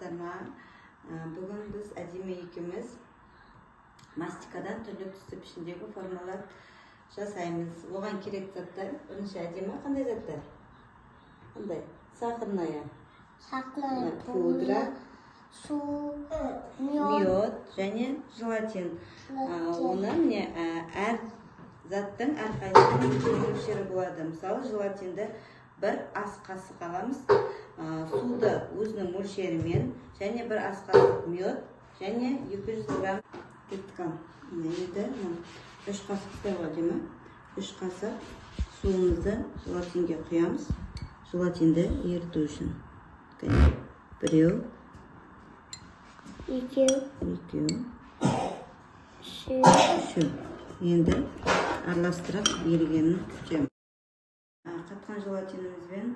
саламатсыздарма? Бүгін біз әдемі екеуміз мастикадан түрлі түсті пішіндегі формалар жасаймыз. Оған керек заттар. Бірінші әдемі қандай заттар? Қандай? Сахарная пудра, су, мед және желатин. Оны міне әр заттың әрқайсысының мөлшері болады. Мысалы, желатинді бір ас қасық аламыз, суды өзінің мөлшерімен, және бір ас қасық мед, және 200 грамм кеткан. Енді 3 қасық әдемі. 3 қасық суымызды желатинге құямыз. Желатинді еріту үшін. Біреу, екеу, үшеу. Енді араластырып ерігенін күтеміз. Қатқан желатинімізбен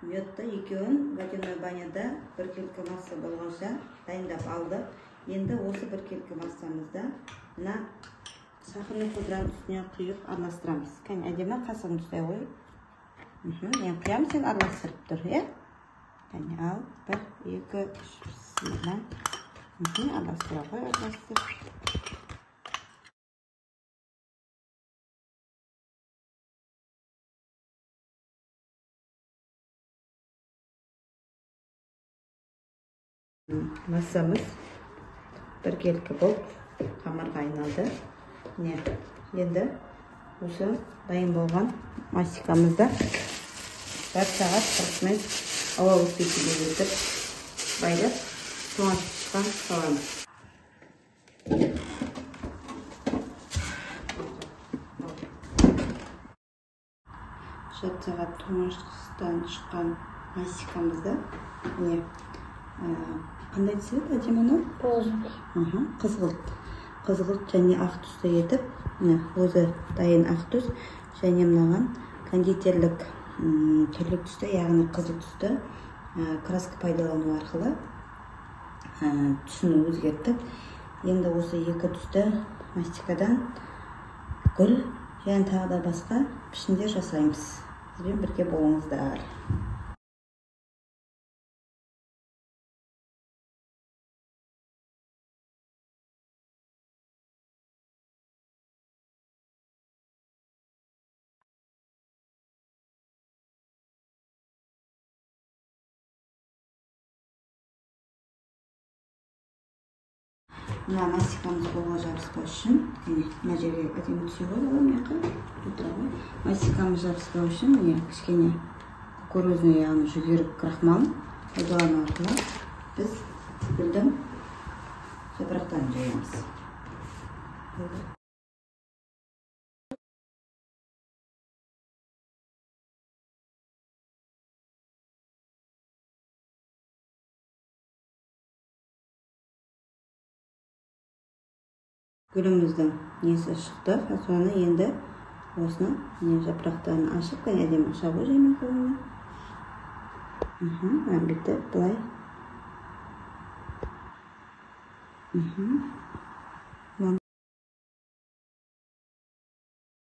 медті екеуін водяной баняда 1 келкі масса болғанша дайындап алдық. Енді осы 1 келкі массамызда сахарный пудраның үстіне құйып араластырамыз. Әдемі қасығын ұстай қой. Мен құям, сен араластырып тұр, е? Ал, 1, 2, 3, араластыра қой, араластыр. Массамыз 1 келкі болып қамырға айналды. Енді осы дайын болған мастикамызда 1 сағат 40 минут ауа өтпейтінге өтіп байлап тоңазытқышқа саламыз. 6 сағат тоңазытқыштан шыққан мастикамызда қандай цвет әдемі? Қызғылт. Қызғылт және ақ түсті етіп, өзі дайын ақ түс, және мынаған кондитерлік түрлік түсті, яғни қызыл түсті краска пайдалану арқылы түсін өзгертіп, енді осы 2 түсті мастикадан гүл және тағы да басқа пішіндер жасаймыз. Бізбен бірге болыңыздар. Мына мастикамыз қолға жабыспау үшін, мына жерге әдемі түсе қойды, мастикамыз жабыспау үшін, кішкене кукурузный, яғни жүгерік крахмал пайдалану арқылы біз гүлдің жапырақтарын жаямыз. Гүліміздің несі шықты, фасоны енді осыны жапырақтарын ашып, әдемі шабу жаймен қолына. Бітті, бұлай.